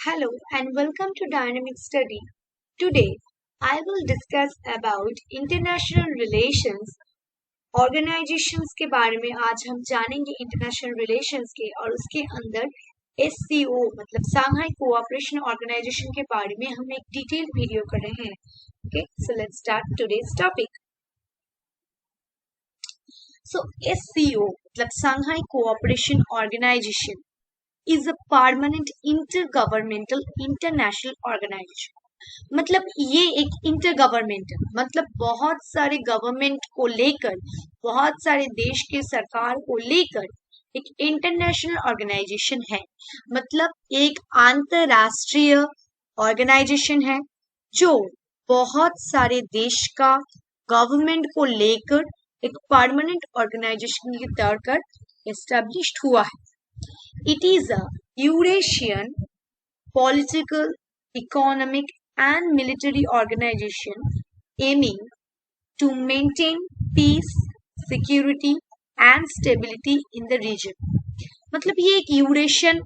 Hello and welcome to Dynamic Study. Today, I will discuss about international relations. Organizations के बारे में आज हम जानेंगे international relations के और उसके अंदर SCO मतलब Shanghai Cooperation Organization के बारे में हम एक detailed video कर रहे हैं. Okay, so let's start today's topic. So SCO मतलब Shanghai Cooperation Organization is a permanent intergovernmental international organization. मतलब ये एक इंटर गवर्नमेंटल मतलब बहुत सारे गवर्नमेंट को लेकर बहुत सारे देश के सरकार को लेकर एक इंटरनेशनल ऑर्गेनाइजेशन है. मतलब एक अंतरराष्ट्रीय ऑर्गेनाइजेशन है जो बहुत सारे देश का गवर्नमेंट को लेकर एक परमानेंट ऑर्गेनाइजेशन के तौर पर एस्टेब्लिश्ड हुआ है. It is a Eurasian political, economic and military organization aiming to maintain peace, security and stability in the region. मतलब ये एक यूरेशियन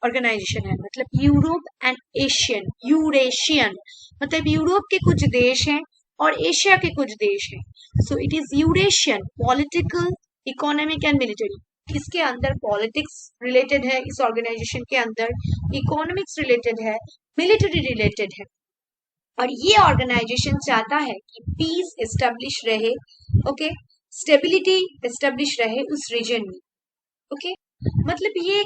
ऑर्गेनाइजेशन है. मतलब यूरोप एंड एशियन. यूरेशियन मतलब यूरोप के कुछ देश हैं और एशिया के कुछ देश हैं. So it is Eurasian political, economic and military. इसके अंदर पॉलिटिक्स रिलेटेड है, इस ऑर्गेनाइजेशन के अंदर इकोनॉमिक्स रिलेटेड है, मिलिट्री रिलेटेड है. और ये ऑर्गेनाइजेशन चाहता है कि पीस एस्टेब्लिश रहे, ओके, स्टेबिलिटी एस्टेब्लिश रहे उस रीजन में. ओके, मतलब ये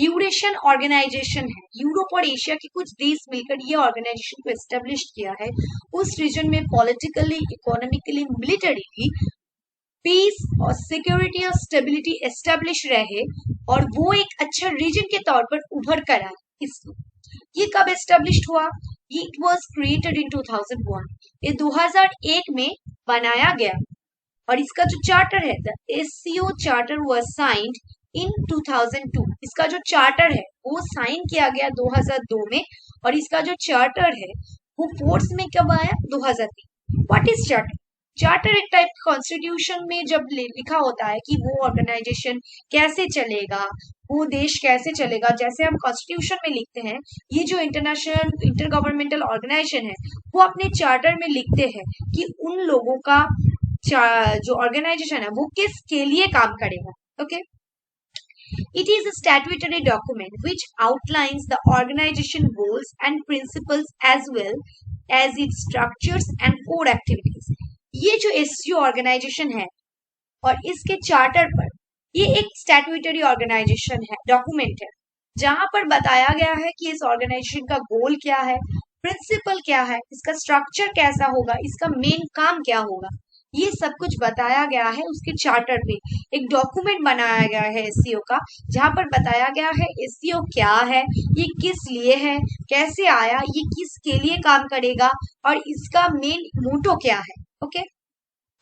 यूरेशियन ऑर्गेनाइजेशन है. यूरोप और एशिया के कुछ देश मिलकर ये ऑर्गेनाइजेशन को एस्टेब्लिश किया है. उस रीजन में पॉलिटिकली, इकोनॉमिकली, मिलिटरीली पीस और सिक्योरिटी और स्टेबिलिटी एस्टेब्लिश रहे और वो एक अच्छा रीजन के तौर पर उभर कर आए. इसमें ये कब एस्टेब्लिश हुआ? It was created in 2001. ये 2001 में बनाया गया और इसका जो चार्टर है the SCO charter was signed in 2002. इसका जो चार्टर है वो साइन किया गया 2002 में और इसका जो चार्टर है वो फोर्स में कब आया? 2003. What is charter? चार्टर एक टाइप कॉन्स्टिट्यूशन में जब लिखा होता है कि वो ऑर्गेनाइजेशन कैसे चलेगा, वो देश कैसे चलेगा, जैसे हम कॉन्स्टिट्यूशन में लिखते हैं, ये जो इंटरनेशनल इंटर गवर्नमेंटल ऑर्गेनाइजेशन है वो अपने चार्टर में लिखते हैं कि उन लोगों का जो ऑर्गेनाइजेशन है वो किसके लिए काम करेगा. Okay, It is a statutory document which outlines the organization goals and principles as well as its structures and core activities. ये जो एससीओ ऑर्गेनाइजेशन है और इसके चार्टर पर ये एक स्टैट्यूटरी ऑर्गेनाइजेशन है, डॉक्यूमेंट है, जहां पर बताया गया है कि इस ऑर्गेनाइजेशन का गोल क्या है, प्रिंसिपल क्या है, इसका स्ट्रक्चर कैसा होगा, इसका मेन काम क्या होगा, ये सब कुछ बताया गया है उसके चार्टर पे. एक डॉक्यूमेंट बनाया गया है एससीओ का जहां पर बताया गया है एससीओ क्या है, ये किस लिए है, कैसे आया, ये किसके लिए काम करेगा और इसका मेन मोटो क्या है. ओके,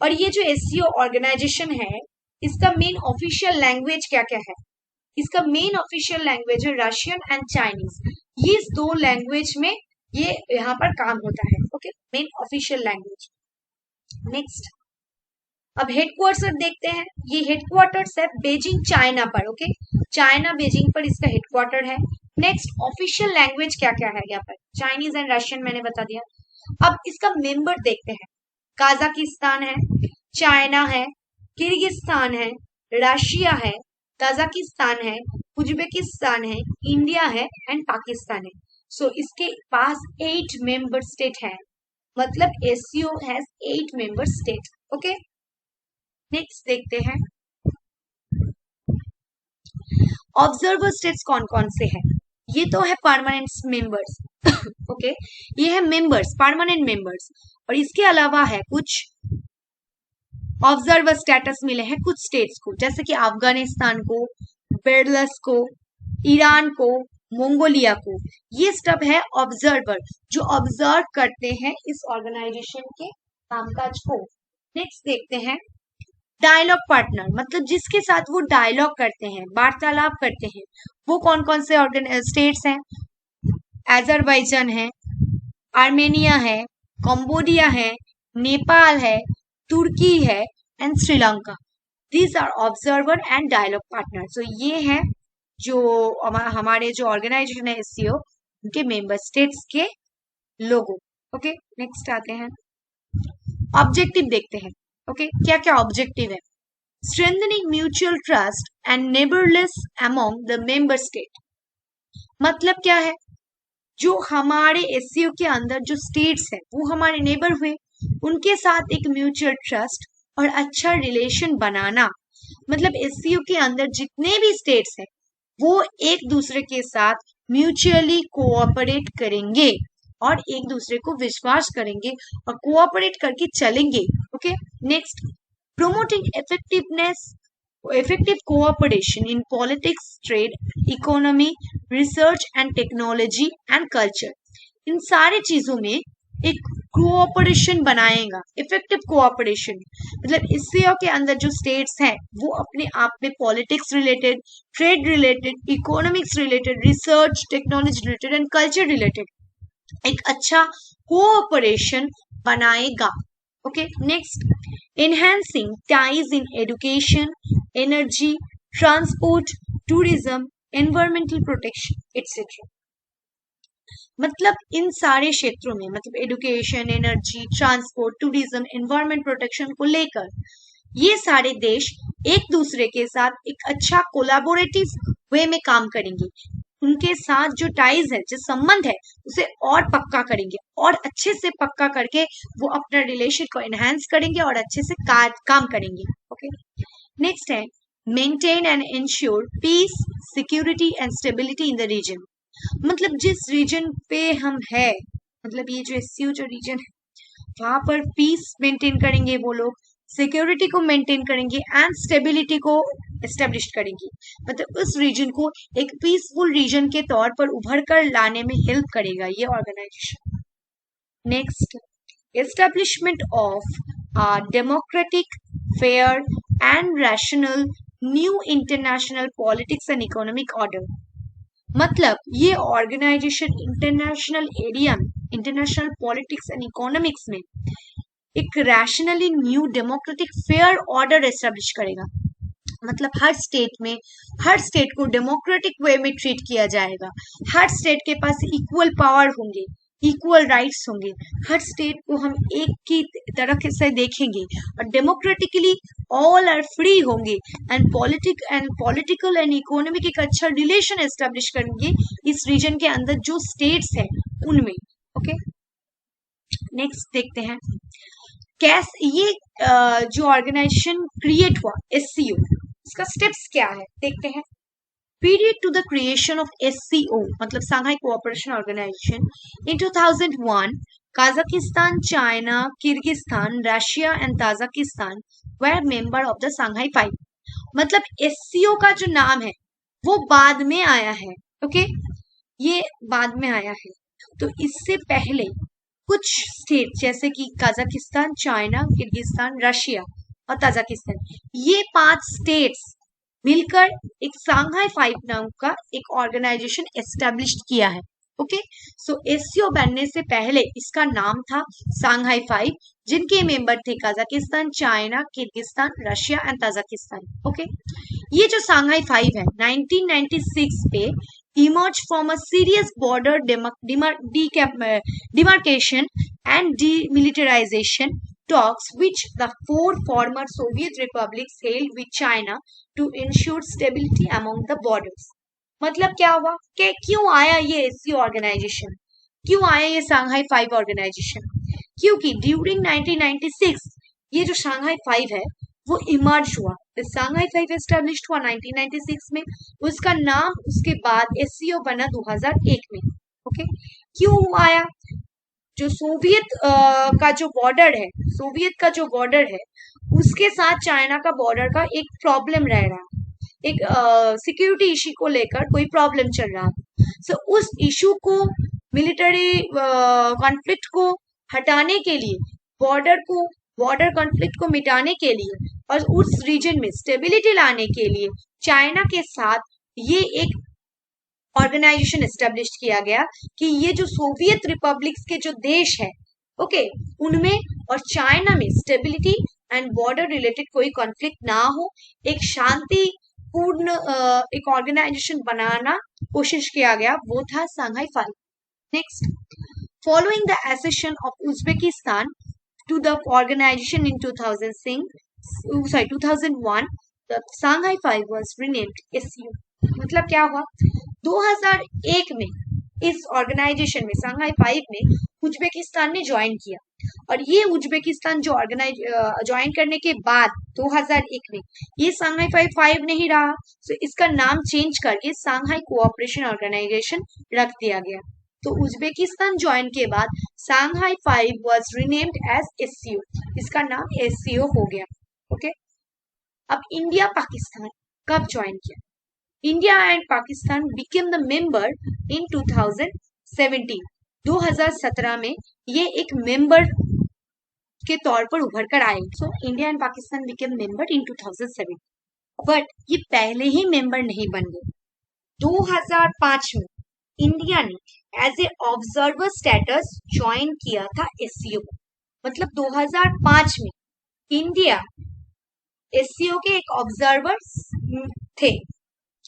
और ये जो एससीओ ऑर्गेनाइजेशन है इसका मेन ऑफिशियल लैंग्वेज क्या क्या है? इसका मेन ऑफिशियल लैंग्वेज है रशियन एंड चाइनीज. ये इस दो लैंग्वेज में ये यहाँ पर काम होता है. Okay, main official language. Next, अब हेडक्वार्टर देखते हैं. ये हेडक्वार्टर्स है बेजिंग चाइना पर. ओके, चाइना बेजिंग पर इसका हेडक्वार्टर है. नेक्स्ट, ऑफिशियल लैंग्वेज क्या क्या है यहाँ पर? चाइनीज एंड रशियन मैंने बता दिया. अब इसका मेंबर देखते हैं. काजाकिस्तान है, चाइना है, किर्गिस्तान है, रशिया है, तजाकिस्तान है, उज्बेकिस्तान है, इंडिया है एंड पाकिस्तान है. सो इसके पास 8 मेंबर स्टेट है. मतलब SCO has 8 member state. Okay, next देखते हैं ऑब्जर्वर स्टेट्स कौन कौन से हैं. ये तो है परमानेंट मेंबर्स. ओके, ये है मेंबर्स, परमानेंट मेंबर्स. और इसके अलावा है कुछ ऑब्जर्वर स्टेटस मिले हैं कुछ स्टेट्स को, जैसे कि अफगानिस्तान को, बेलारूस को, ईरान को, मंगोलिया को. ये सब है ऑब्जर्वर जो ऑब्जर्व करते हैं इस ऑर्गेनाइजेशन के कामकाज को. नेक्स्ट देखते हैं डायलॉग पार्टनर, मतलब जिसके साथ वो डायलॉग करते हैं, वार्तालाप करते हैं, वो कौन कौन से स्टेट्स हैं? अजरबैजान है, आर्मेनिया है, कंबोडिया है, नेपाल है, तुर्की है and Sri Lanka. These are observer and dialogue partner. So ये है जो हमारे जो ऑर्गेनाइजेशन है एससीओ उनके मेंबर स्टेट्स के लोगों। ओके, नेक्स्ट आते हैं, ऑब्जेक्टिव देखते हैं। ओके, क्या क्या ऑब्जेक्टिव है? Strengthening mutual trust and neighbourliness among the member state. मतलब क्या है? जो हमारे एससीओ के अंदर जो स्टेट्स है वो हमारे नेबर हुए, उनके साथ एक म्यूचुअल ट्रस्ट और अच्छा रिलेशन बनाना। मतलब एससीओ के अंदर जितने भी स्टेट्स हैं वो एक दूसरे के साथ म्यूचुअली कोऑपरेट करेंगे और एक दूसरे को विश्वास करेंगे और कोऑपरेट करके चलेंगे। Okay, next, promoting effective cooperation in politics, trade, economy, research and technology and culture। इन सारे चीजों में एक कोऑपरेशन बनाएगा, इफेक्टिव कोऑपरेशन। मतलब इससे के अंदर जो स्टेट्स हैं वो अपने आप में politics related, trade related, economics related, research, technology related and culture related एक अच्छा कोऑपरेशन बनाएगा। Okay, next, enhancing ties in education, energy, transport, tourism, environmental protection, etc। मतलब इन सारे क्षेत्रों में, मतलब education, energy, transport, tourism, environment protection को लेकर ये सारे देश एक दूसरे के साथ एक अच्छा कोलैबोरेटिव वे में काम करेंगे। उनके साथ जो टाइज है, जो संबंध है उसे और पक्का करेंगे और अच्छे से पक्का करके वो अपना रिलेशन को एनहांस करेंगे और अच्छे से काम करेंगे। ओके, नेक्स्ट है maintain and ensure peace, security and stability in the region. मतलब जिस रीजन पे हम है, मतलब ये जो एससीओ जो रीजन है वहां पर पीस मेंटेन करेंगे वो लोग, सिक्योरिटी को मेंटेन करेंगे एंड स्टेबिलिटी को एस्टेब्लिश करेंगे। मतलब उस रीजन को एक पीसफुल रीजन के तौर पर उभर कर लाने में हेल्प करेगा ये organisation. Next, establishment of democratic, fair and rational new international politics and economic order. मतलब ये ऑर्गेनाइजेशन इंटरनेशनल एरिया में, इंटरनेशनल पॉलिटिक्स एंड इकोनॉमिक्स में एक rationally new democratic fair order establish करेगा। मतलब हर स्टेट को डेमोक्रेटिक वे में ट्रीट किया जाएगा, हर स्टेट के पास इक्वल पावर होंगे, इक्वल राइट्स होंगे, हर स्टेट को हम एक की तरह से देखेंगे और डेमोक्रेटिकली ऑल आर फ्री होंगे एंड पॉलिटिकल एंड इकोनॉमिक एक अच्छा रिलेशन एस्टेब्लिश करेंगे इस रीजन के अंदर जो स्टेट्स हैं उनमें। ओके, नेक्स्ट देखते हैं कैसे ये जो ऑर्गेनाइजेशन क्रिएट हुआ एससीओ, इसका स्टेप्स क्या है देखते हैं। Period to the creation of SCO मतलब Shanghai cooperation organisation in 2001, Kazakhstan, China, Kyrgyzstan, Russia and Tajikistan were member of the Shanghai 5। मतलब एससीओ का जो नाम है वो बाद में आया है। ओके, ये बाद में आया है। तो इससे पहले कुछ स्टेट जैसे कि काजाकिस्तान, चाइना, किर्गिस्तान, रशिया और ताजिकिस्तान, ये 5 स्टेट्स मिलकर एक सांघाई 5 नाम का एक ऑर्गेनाइजेशन एस्टेब्लिश किया है। ओके, सो एससीओ बनने से पहले इसका नाम था सांघाई 5, जिनके मेंबर थे Kazakhstan, China, Kyrgyzstan, Russia and Tajikistan. Okay, ये जो सांघाई 5 है 1996 पे emerged from a serious border demarcation and demilitarization talks which the 4 former Soviet republics held with China to ensure stability among the borders। मतलब क्या हुआ कि क्यों आया ये एससीओ ऑर्गेनाइजेशन, क्यों आया ये सांघाई 5 ऑर्गेनाइजेशन? क्योंकि ड्यूरिंग 1996 ये जो सांघाई 5 है वो इमर्ज हुआ, सांघाई 5 एस्टेब्लिश हुआ 1996 में, उसका नाम उसके बाद एससीओ बना 2001 में। ओके, क्यों आया? जो सोवियत का जो बॉर्डर है उसके साथ चाइना का बॉर्डर का एक प्रॉब्लम रह रहा, एक सिक्योरिटी इशू को लेकर कोई प्रॉब्लम चल रहा। सो उस इशू को, मिलिट्री कॉन्फ्लिक्ट को हटाने के लिए, बॉर्डर कॉन्फ्लिक्ट को मिटाने के लिए और उस रीजन में स्टेबिलिटी लाने के लिए चाइना के साथ ये एक ऑर्गेनाइजेशन एस्टेब्लिश किया गया कि ये जो सोवियत रिपब्लिक्स के जो देश है, ओके, उनमें और चाइना में स्टेबिलिटी एंड बॉर्डर रिलेटेड कोई कॉन्फ्लिक्ट ना हो, एक शांतिपूर्ण एक ऑर्गेनाइजेशन बनाना कोशिश किया गया, वो था Shanghai 5। Next, following the accession of Uzbekistan to the organization in 2001, the Shanghai Five was renamed SCO. मतलब क्या हुआ, 2001 में इस ऑर्गेनाइजेशन में, सांघाई फाइव में उज्बेकिस्तान ने ज्वाइन किया, और ये उज्बेकिस्तान जो ज्वाइन करने के बाद 2001 में ये सांघाई फाइव नहीं रहा, तो इसका नाम चेंज करके सांघाई कोऑपरेशन ऑर्गेनाइजेशन रख दिया गया। तो उज्बेकिस्तान ज्वाइन के बाद Shanghai five was renamed as SCO, इसका नाम एससीओ हो गया। ओके, अब इंडिया पाकिस्तान कब ज्वाइन किया? India and Pakistan became the member in 2017। 2017 में ये एक मेंबर के तौर पर उभर कर आए। So India and Pakistan became member in 2007, but ये पहले ही मेंबर नहीं बन गए। 2005 में इंडिया ने as a observer status join किया था एससीओ को। मतलब 2005 में इंडिया एससीओ के एक ऑब्जर्वर थे,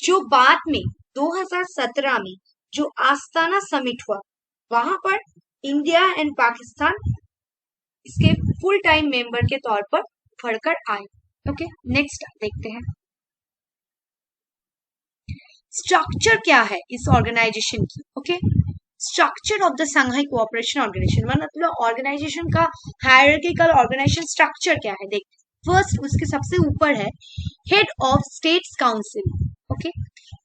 जो बाद में 2017 में जो आस्ताना समिट हुआ, वहां पर इंडिया एंड पाकिस्तान इसके फुल टाइम मेंबर के तौर पर उभरकर आए। ओके, नेक्स्ट देखते हैं स्ट्रक्चर क्या है इस ऑर्गेनाइजेशन की। Okay, structure of the Shanghai cooperation organisation, मतलब ऑर्गेनाइजेशन का हायरार्किकल ऑर्गेनाइजेशन स्ट्रक्चर क्या है। देखते, फर्स्ट उसके सबसे ऊपर है head of states council. Okay,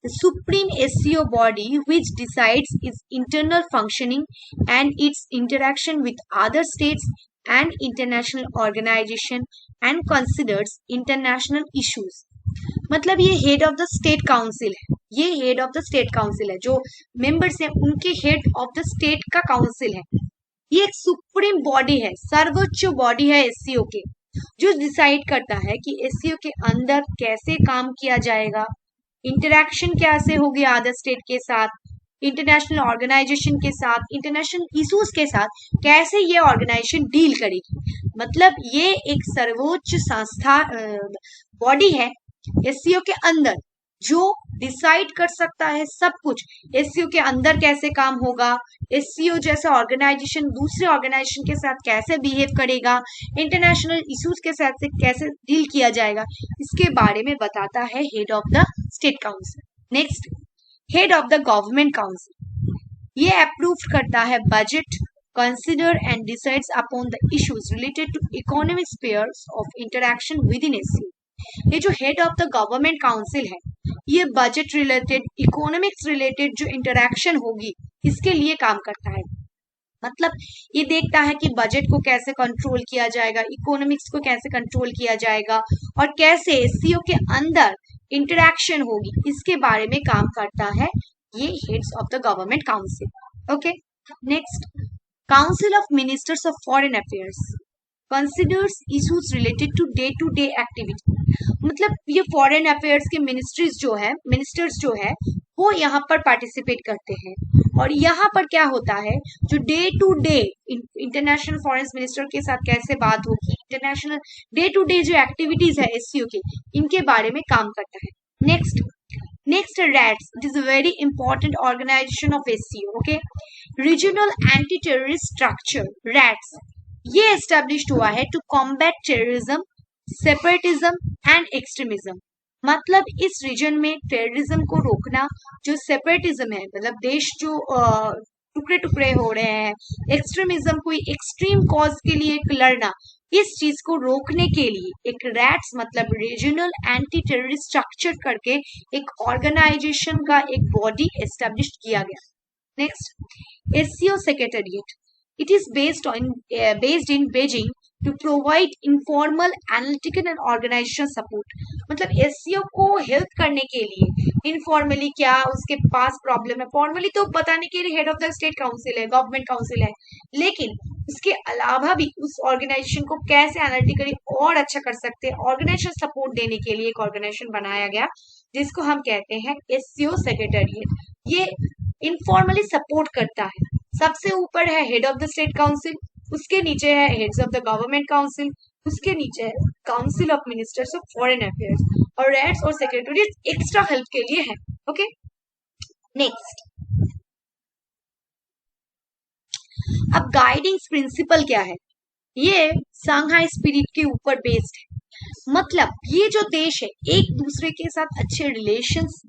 the supreme SCO body which decides its internal functioning and its interaction with other states and international organization and considers international issues। मतलब ये head of the state council है, ये head of the state council है, जो members हैं उनके head of the state का council है। ये एक सुप्रीम बॉडी है, सर्वोच्च बॉडी है एससीओ के, जो डिसाइड करता है कि एससीओ के अंदर कैसे काम किया जाएगा, इंटरैक्शन कैसे होगी अदर स्टेट के साथ, इंटरनेशनल ऑर्गेनाइजेशन के साथ, इंटरनेशनल इश्यूज के साथ कैसे ये ऑर्गेनाइजेशन डील करेगी। मतलब ये एक सर्वोच्च संस्था बॉडी है एससीओ के अंदर, जो डिसाइड कर सकता है सब कुछ, एससीओ के अंदर कैसे काम होगा, एससीओ जैसा ऑर्गेनाइजेशन दूसरे ऑर्गेनाइजेशन के साथ कैसे बिहेव करेगा, इंटरनेशनल इश्यूज के साथ से कैसे डील किया जाएगा, इसके बारे में बताता है head of the state council. Next, head of the government council, ये अप्रूव करता है budget, consider and decides upon the issues related to economic spheres of interaction within SCO. ये जो head of the government council है, ये budget related, economics related जो interaction होगी इसके लिए काम करता है। मतलब ये देखता है कि बजट को कैसे कंट्रोल किया जाएगा, इकोनॉमिक्स को कैसे कंट्रोल किया जाएगा, और कैसे एससीओ के अंदर इंटरैक्शन होगी, इसके बारे में काम करता है ये heads of the government council. Okay, next, council of ministers of foreign affairs considers issues related to day activity. मतलब ये फॉरेन अफेयर्स के मिनिस्टर्स जो है वो यहाँ पर पार्टिसिपेट करते हैं, और यहाँ पर क्या होता है, जो डे इंटरनेशनल फॉरेन मिनिस्टर के साथ कैसे बात होगी, इंटरनेशनल डे जो एक्टिविटीज है एससीओ की, इनके बारे में काम करता है। Next RATS, it is a very important organisation of SCO. Okay, regional anti terrorist structure RATS, ये एस्टेब्लिश्ड हुआ है to combat terrorism, separatism and extremism. मतलब इस रीजन में टेररिज्म को रोकना, जो सेपरेटिज्म है, मतलब देश जो टुकड़े टुकड़े हो रहे हैं, एक्सट्रीमिज्म, कोई एक्सट्रीम कॉज के लिए एक लड़ना, इस चीज को रोकने के लिए एक रैट्स मतलब रीजनल एंटी टेररिस्ट स्ट्रक्चर करके एक ऑर्गेनाइजेशन का एक बॉडी एस्टेब्लिश किया गया। Next, SCO secretariat, it is based in Beijing to provide informal analytical and organizational support। मतलब एससीओ को हेल्प करने के लिए इनफॉर्मली क्या उसके पास प्रॉब्लम है, फॉर्मली तो बताने के लिए head of the state council है, गवर्नमेंट काउंसिल है, लेकिन उसके अलावा भी उस ऑर्गेनाइजेशन को कैसे एनालिटिकली और अच्छा कर सकते हैं, ऑर्गेनाइजेशन सपोर्ट देने के लिए एक ऑर्गेनाइजेशन बनाया गया, जिसको हम कहते हैं एससीओ सेक्रेटेरिएट। ये इनफॉर्मली सपोर्ट करता है। सबसे ऊपर है head of the state council, उसके नीचे है heads of the government council, उसके नीचे है council of ministers of foreign affairs, और रैट्स और सेक्रेटरीज एक्स्ट्रा हेल्प के लिए है। ओके, नेक्स्ट, अब गाइडिंग प्रिंसिपल क्या है? ये सांघाई स्पिरिट के ऊपर बेस्ड है। मतलब ये जो देश है एक दूसरे के साथ अच्छे रिलेशंस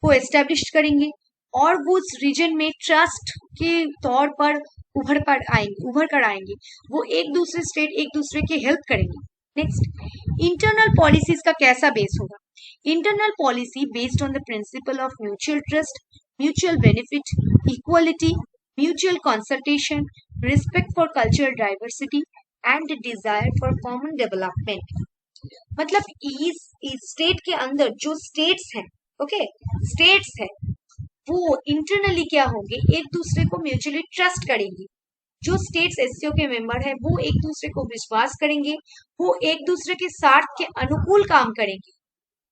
को एस्टेब्लिश करेंगे और वो उस रीजन में ट्रस्ट के तौर पर उभर कर आएंगे। वो एक दूसरे स्टेट एक दूसरे की हेल्प करेंगे। नेक्स्ट, इंटरनल पॉलिसीज का कैसा बेस होगा? Internal policy based on the principle of mutual trust, mutual benefit, equality, mutual consultation, respect for cultural diversity and desire for common development. मतलब इस स्टेट के अंदर जो स्टेट्स हैं, ओके, स्टेट्स है, वो इंटरनली क्या होंगे, एक दूसरे को म्यूचुअली ट्रस्ट करेंगे। जो स्टेट्स एससीओ के मेंबर है वो एक दूसरे को विश्वास करेंगे, वो एक दूसरे के स्वार्थ के अनुकूल काम करेंगे,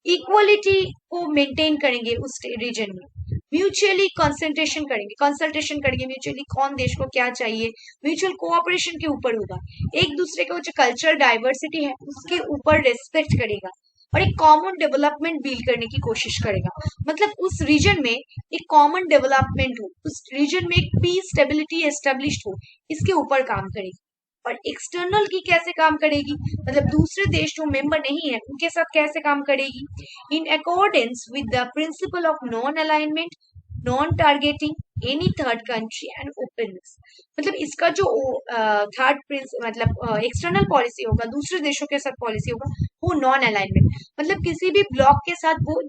इक्वलिटी को मेंटेन करेंगे उस रीजन में, म्यूचुअली कंसल्टेशन करेंगे म्यूचुअली कौन देश को क्या चाहिए, म्यूचुअल कोऑपरेशन के ऊपर होगा, एक दूसरे को जो कल्चरल डाइवर्सिटी है उसके ऊपर रेस्पेक्ट करेगा और एक कॉमन डेवलपमेंट बिल्ड करने की कोशिश करेगा। मतलब उस रीजन में एक कॉमन डेवलपमेंट हो, उस रीजन में एक पीस स्टेबिलिटी एस्टेब्लिश हो, इसके ऊपर काम करेगी। और एक्सटर्नल की कैसे काम करेगी, मतलब दूसरे देश जो मेंबर नहीं है उनके साथ कैसे काम करेगी, in accordance with the principle of non alignment, non targeting any third country and openness. मतलब इसका जो थर्ड मतलब एक्सटर्नल पॉलिसी होगा, दूसरे देशों के साथ पॉलिसी होगा, वो नॉन अलाइनमेंट, मतलब किसी भी ब्लॉक के साथ वो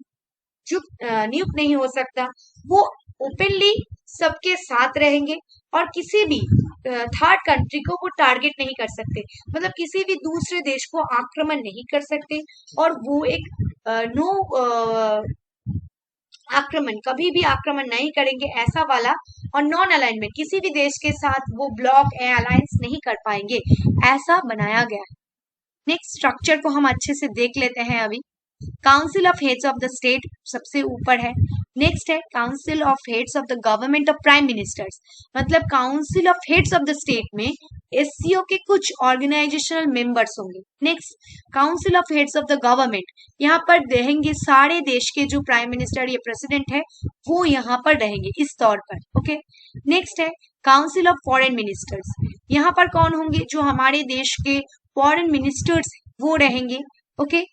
जो नियुक्त नहीं हो सकता, वो ओपनली सबके साथ रहेंगे और किसी भी थर्ड कंट्री को वो टारगेट नहीं कर सकते, मतलब किसी भी दूसरे देश को आक्रमण नहीं कर सकते और वो एक नो आक्रमण, कभी भी आक्रमण नहीं करेंगे ऐसा वाला, और नॉन अलाइनमेंट, किसी भी देश के साथ वो ब्लॉक या अलायंस नहीं कर पाएंगे, ऐसा बनाया गया है। नेक्स्ट स्ट्रक्चर को हम अच्छे से देख लेते हैं। अभी council of heads of the state सबसे ऊपर है। नेक्स्ट है council of heads of the government of prime ministers, मतलब council of heads of the state में एससीओ के कुछ ऑर्गेनाइजेशनल मेंबर्स होंगे। Next council of heads of the government, यहाँ पर रहेंगे सारे देश के जो प्राइम मिनिस्टर या प्रेसिडेंट है वो यहाँ पर रहेंगे इस तौर पर, ओके। नेक्स्ट है काउंसिल ऑफ फॉरेन मिनिस्टर्स, यहाँ पर कौन होंगे, जो हमारे देश के फॉरेन मिनिस्टर्स वो रहेंगे, okay.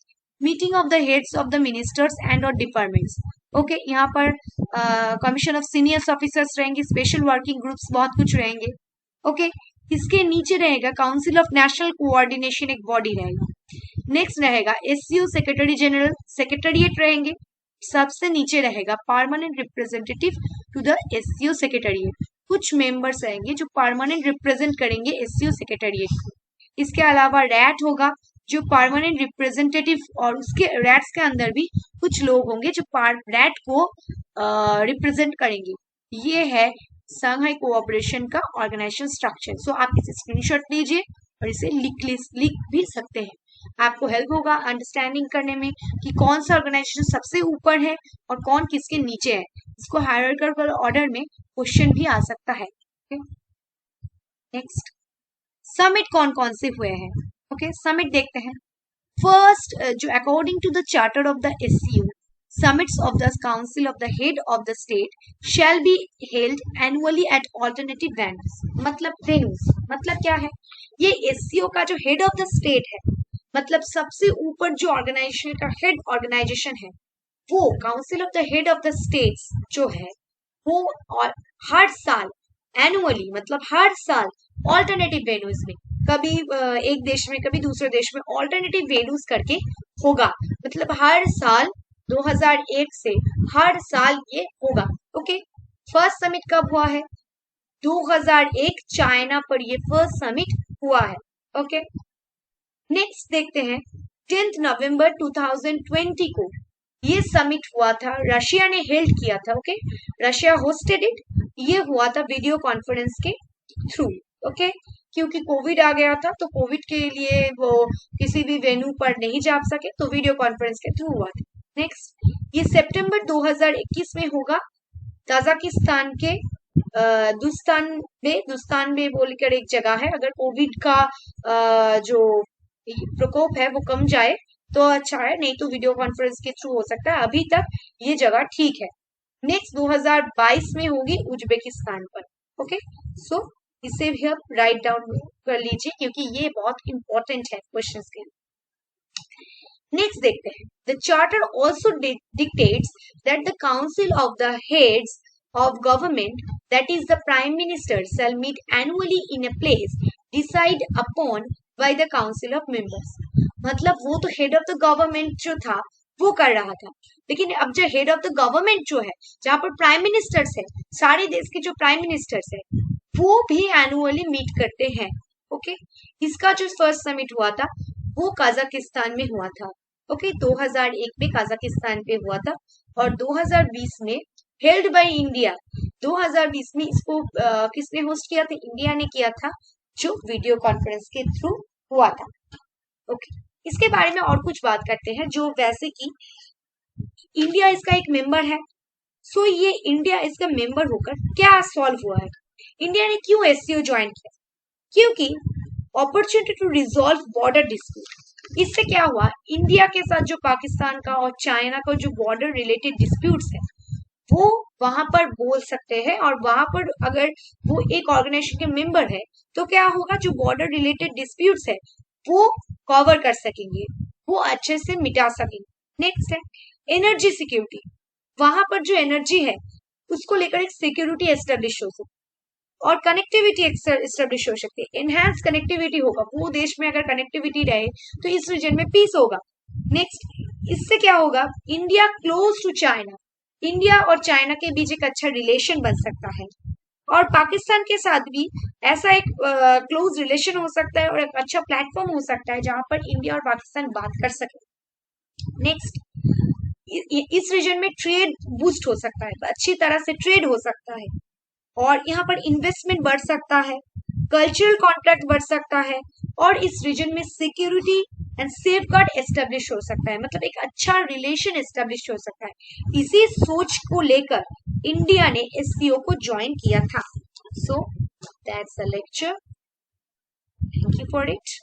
Meeting of the heads of the ministers and और डिपार्टमेंट्स, ओके, यहाँ पर कमीशन ऑफ सीनियर्स ऑफिसर्स रहेंगे, स्पेशल वर्किंग ग्रुप्स बहुत कुछ रहेंगे, ओके। इसके नीचे रहेगा काउंसिल ऑफ नेशनल कोऑर्डिनेशन, एक बॉडी रहेगा। नेक्स्ट रहेगा एससीओ सेक्रेटरी जनरल, सेक्रेटरीट रहेंगे। सबसे नीचे रहेगा permanent representative to the SCO secretariat, कुछ मेंबर्स रहेंगे जो परमानेंट रिप्रेजेंट करेंगे एससीओ सेक्रेटरीट को। इसके अलावा रैट होगा जो परमानेंट रिप्रेजेंटेटिव, और उसके रैट्स के अंदर भी कुछ लोग होंगे जो रैट को रिप्रेजेंट करेंगे। ये है सांघाई कोऑपरेशन का ऑर्गेनाइजेशन स्ट्रक्चर। सो आप इसे स्क्रीनशॉट लीजिए और इसे लिख भी सकते हैं, आपको हेल्प होगा अंडरस्टैंडिंग करने में कि कौन सा ऑर्गेनाइजेशन सबसे ऊपर है और कौन किसके नीचे है। इसको हायरार्किकल ऑर्डर में क्वेश्चन भी आ सकता है। नेक्स्ट, समिट कौन कौन से हुए हैं, ओके, समिट देखते हैं। फर्स्ट, जो according to the charter of the SCO, summits of the council of the head of the state shall be held annually at alternative venues। मतलब venues मतलब क्या है, ये एससीओ का जो हेड ऑफ द स्टेट है, मतलब सबसे ऊपर जो ऑर्गेनाइजेशन का हेड ऑर्गेनाइजेशन है, वो council of the head of the states जो है वो, और हर साल एनुअली, मतलब हर साल ऑल्टरनेटिव वेन्यूज में, कभी एक देश में कभी दूसरे देश में ऑल्टरनेटिव वेन्यूज करके होगा, मतलब हर साल 2001 से हर साल ये होगा, ओके। फर्स्ट समिट कब हुआ है, 2001 चाइना पर ये फर्स्ट समिट हुआ है, ओके। नेक्स्ट देखते हैं, 10 नवंबर 2020 को ये समिट हुआ था, रशिया ने हेल्ड किया था, ओके, रशिया होस्टेड इट। ये हुआ था वीडियो कॉन्फ्रेंस के थ्रू, ओके, क्योंकि कोविड आ गया था तो कोविड के लिए वो किसी भी वेन्यू पर नहीं जा सके तो वीडियो कॉन्फ्रेंस के थ्रू हुआ था। नेक्स्ट, ये सितंबर 2021 में होगा, ताजिकिस्तान के दुस्तान में बोलकर एक जगह है। अगर कोविड का जो प्रकोप है वो कम जाए तो अच्छा है, नहीं तो वीडियो कॉन्फ्रेंस के थ्रू हो सकता है, अभी तक ये जगह ठीक है। नेक्स्ट 2022 में होगी उज्बेकिस्तान पर, ओके। सो इसे भी आप राइट डाउन कर लीजिए क्योंकि ये बहुत इंपॉर्टेंट है क्वेश्चंस के लिए। नेक्स्ट देखते हैं, the charter also dictates that the council of the heads of government, that is the prime minister, shall meet annually in a place decide upon by the council of members। मतलब वो तो head of the government जो था वो कर रहा था, लेकिन अब जो हेड ऑफ द गवर्नमेंट जो है, जहां पर प्राइम मिनिस्टर्स है, सारे देश के जो प्राइम मिनिस्टर्स है, वो भी एनुअली मीट करते हैं। ओके, इसका जो फर्स्ट समिट हुआ था वो कजाकिस्तान में हुआ था। ओके, 2001 में कजाकिस्तान पे हुआ था और 2020 में हेल्ड बाय इंडिया। 2020 में इसको किसने होस्ट किया था? इंडिया ने किया था, जो वीडियो कॉन्फ्रेंस के थ्रू हुआ था। ओके, इसके बारे में और कुछ बात करते हैं, जो वैसे कि इंडिया इसका एक मेंबर है। सो ये इंडिया इसका मेंबर होकर क्या सॉल्व हुआ है? इंडिया ने क्यों एससीओ ज्वाइन किया? क्योंकि opportunity to resolve border dispute. इससे क्या हुआ, इंडिया के साथ जो पाकिस्तान का और चाइना का जो बॉर्डर रिलेटेड डिस्प्यूट्स है वो वहां पर बोल सकते हैं, और वहां पर अगर वो एक ऑर्गेनाइजेशन के मेंबर है तो क्या होगा, जो बॉर्डर रिलेटेड डिस्प्यूट्स है वो कवर कर सकेंगे, वो अच्छे से मिटा सकेंगे। नेक्स्ट है एनर्जी सिक्योरिटी। वहां पर जो एनर्जी है उसको लेकर एक सिक्योरिटी एस्टेब्लिश हो सकती है और कनेक्टिविटी एस्टेब्लिश हो सकती है। एनहांस कनेक्टिविटी होगा, वो देश में अगर कनेक्टिविटी रहे तो इस रीजन में पीस होगा। नेक्स्ट, इससे क्या होगा, India close to China, India और चाइना के बीच एक अच्छा रिलेशन बन सकता है, और पाकिस्तान के साथ भी ऐसा एक क्लोज रिलेशन हो सकता है और एक अच्छा प्लेटफॉर्म हो सकता है जहां पर इंडिया और पाकिस्तान बात कर सके। नेक्स्ट, इस रीजन में ट्रेड बूस्ट हो सकता है, अच्छी तरह से ट्रेड हो सकता है, और यहाँ पर इन्वेस्टमेंट बढ़ सकता है, कल्चरल कॉन्ट्रैक्ट बढ़ सकता है, और इस रीजन में सिक्योरिटी एंड सेफगार्ड एस्टेब्लिश हो सकता है, मतलब एक अच्छा रिलेशन एस्टेब्लिश हो सकता है। इसी सोच को लेकर इंडिया ने एससीओ को ज्वाइन किया था। So that's the lecture, thank you for it.